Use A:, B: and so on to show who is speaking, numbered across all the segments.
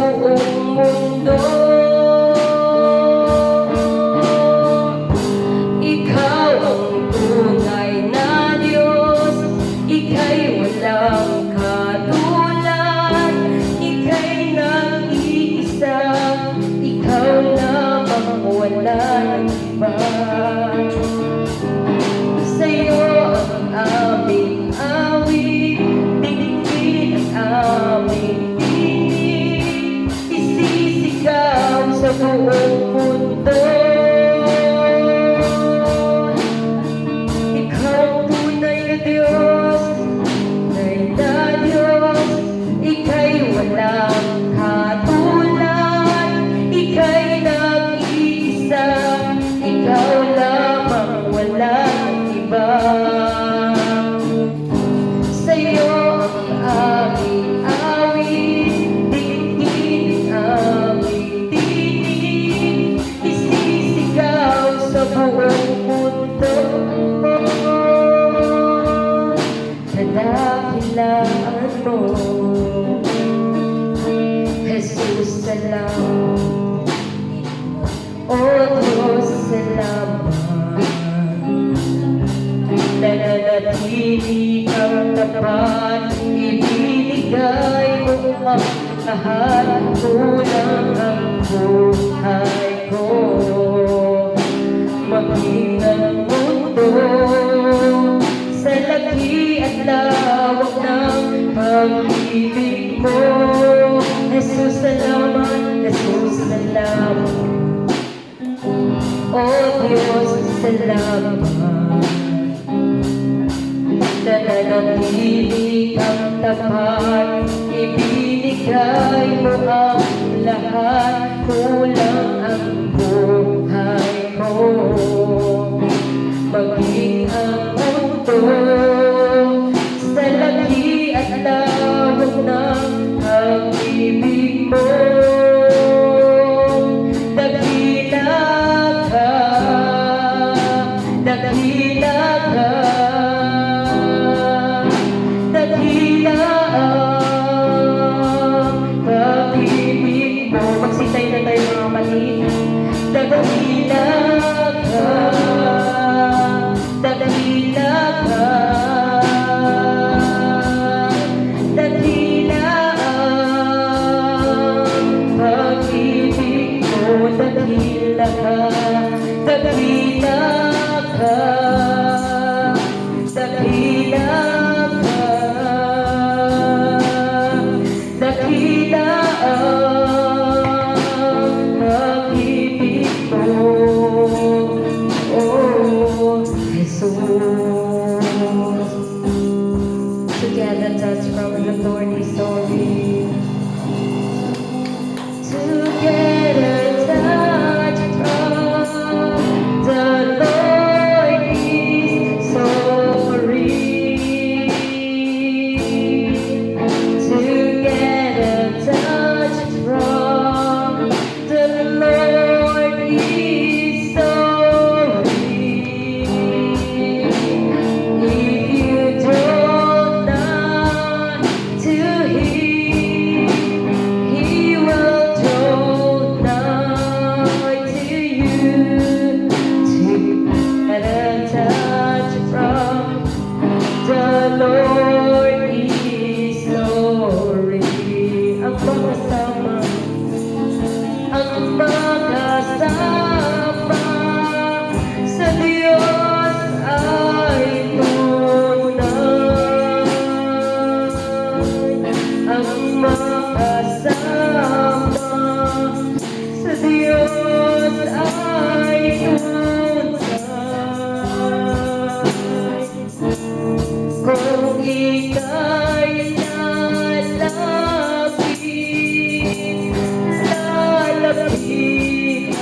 A: buong mundo. Ikaw ang tunay na Diyos, ika'y walang katulad, ika'y nag-iisa, ikaw lamang walang iba. Sa'yo ang aming awit, dinggin ang aming tinig, isisigaw sa buong mundo. Ikaw tunay na Diyos, tunay na Diyos, ika'y walang katulad, ika'y nag-iisa, ikaw lamang walang iba. Sa'yo ang aming awit, dinggin ang aming tinig, isisigaw sa buong mundo. Kadakilaan mo, Jesus, salamat. O Diyos, salamat. Nananatili kang tapat, ibinigay mo ang lahat, kulang ang buhay ko. Maging ang mundo sa laki at lawak ng pag-ibig mo. Jesus, salamat. Jesus, salamat. O Diyos, salamat. Nananatili kang tapat, ibinigay mo ang lahat, kulang ang buhay ko. Maging ang mundo sa laki at lawak ng pag-ibig mo. Dakila ka, dakila ka, dakila ang pag-ibig mo. Magsitay na tayo mga kapatid. Dakila ka, dakila ka, dakila ang pag-ibig mo. Dakila ka, dakila ka, dakila ka, dakila ang pag-ibig mo. Oh, Jesus. Together, touch from the Lord is holy. Together, touch from the Lord is sorry. Together, touch from the Lord is sorry. If you draw nigh to Him, He will draw nigh to you. Together, touch from the Lord is sorry. Ang magkasama, ang magkasama sa Diyos ay tunay. Ang magkasama sa Diyos ay tunay. Kung ika'y lalapit, lalapit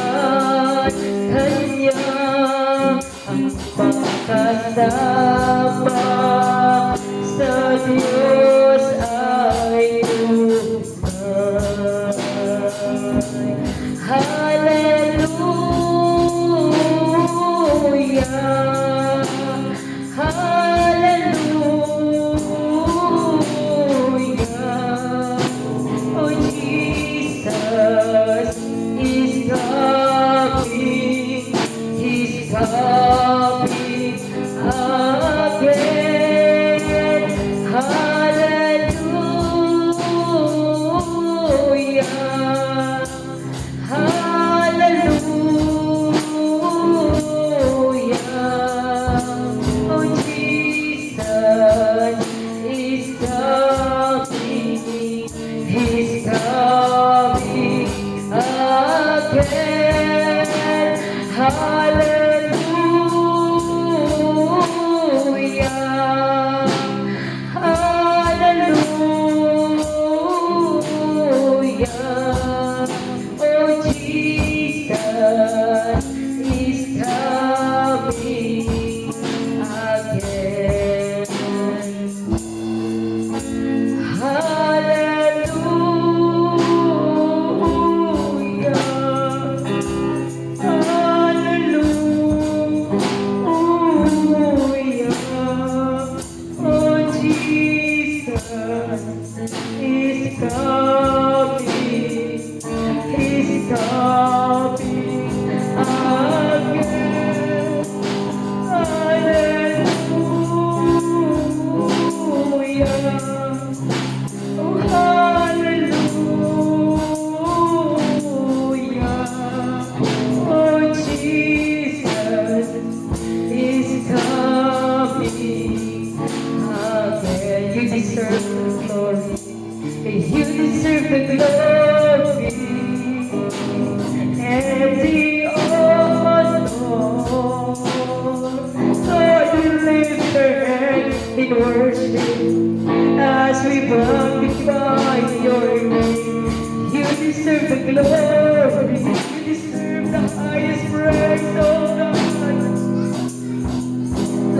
B: magnify your name. You deserve the glory. You deserve the highest praise, oh God.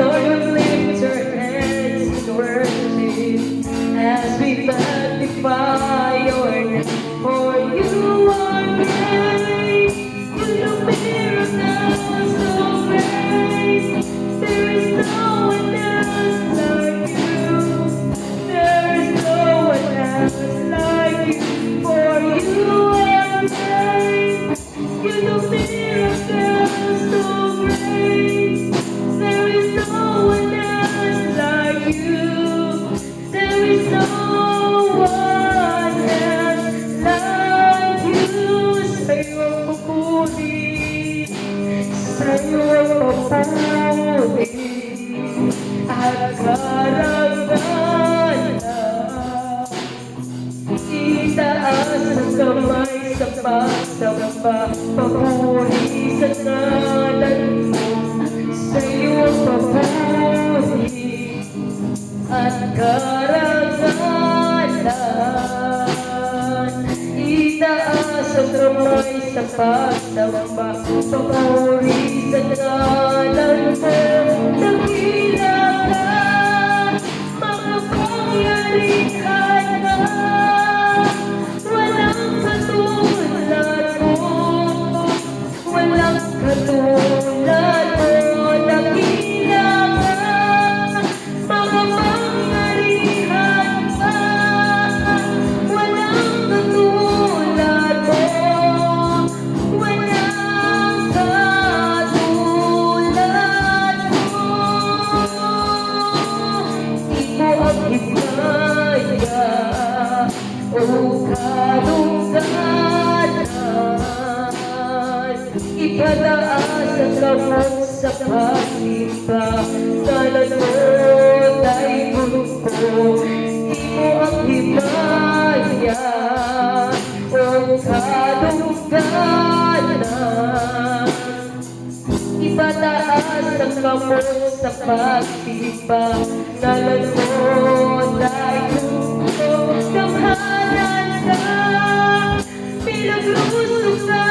B: Lord, we lift our hands in worship as we magnify your name. For you are great. You do miracles so great. There is no one else like you. There is no one else like you. For you are great. You do miracles so great. There is no one else like you. There is no one else like you. Sa'yo ang papuri, sa'yo ang papuri, at karangalan. Itaas ang kamay sa pagsamba, papuri sa ngalan mo. Sa'yo ang papuri at karangalan. Itaas ang kamay sa pagsamba, papuri sa ngalan mo. Dakila ka, makapangyarihan ka. Walang katulad mo, walang katulad mo. Dakila ka, makapangyarihan ka. Walang katulad mo, walang katulad mo. Ikaw ang himaya, o kadungganan. Ipataas ang kamot sa pagsimba, ngalan mo ay buko. Ikaw ang himaya, o kadungganan. Ipataas ang kamot sa pagsimba, ngalan mo ay buko. Damhanan ka, pinaglusog ka,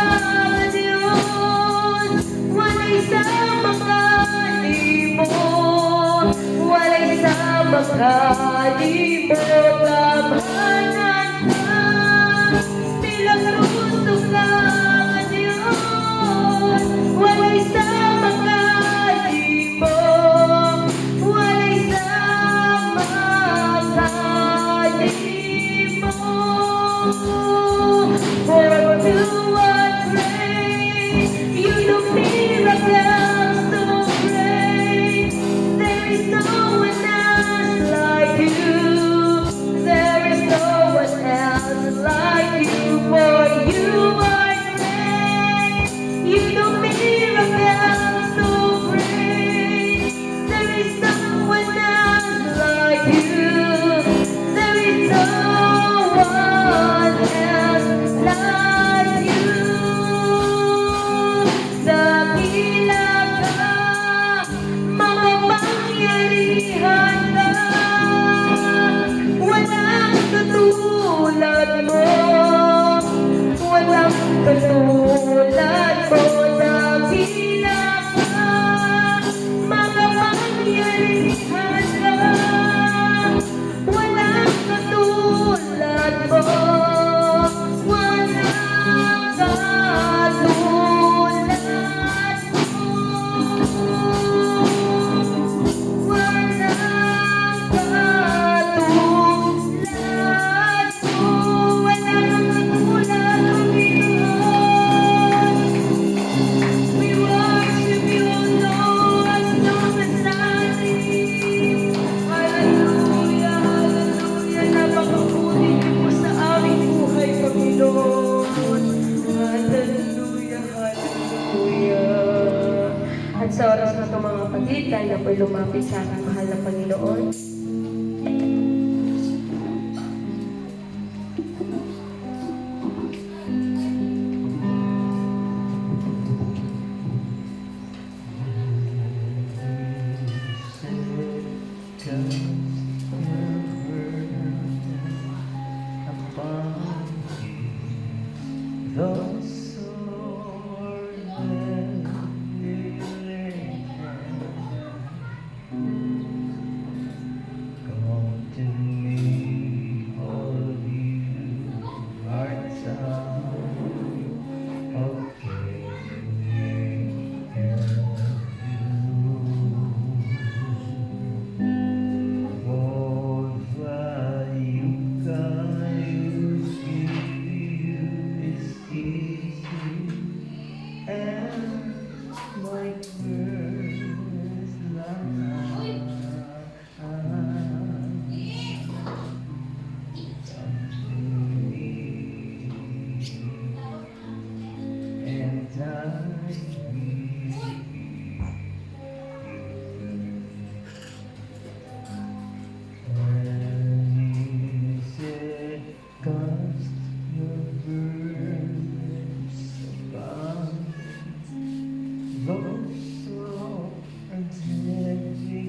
B: Diyos. Walay samang kalimot, walay samang kalimot. Damhanan ka, pinaglusog ka, Diyos. Walay samang kalimot, walay samang kalimot. For you are great, you do miracles so great. There is no one else like you. There is no one else like you. For you are great, you do miracles so great. There is no one else like you. There is no one else like you. Dakila ka, makapangyarihan ka. Walang katulad mo, walang katulad mo. Dakila ka, makapangyarihan ka. Walang katulad mo, walang katulad mo. Walang katulad mo. Walang katulad mo, Panginoon. We worship you, Lord, sumasaling. Hallelujah, hallelujah. Napakabuti niyo po sa aming buhay, Panginoon. Hallelujah, hallelujah. At sa oras na ito, mga kapatid, tayo po'y lumapit sa ating mahal na Panginoon.
C: Just
B: Those are come to me, all you hearts okay. For you guys is easy and like words and cast your burdens upon those so heavy.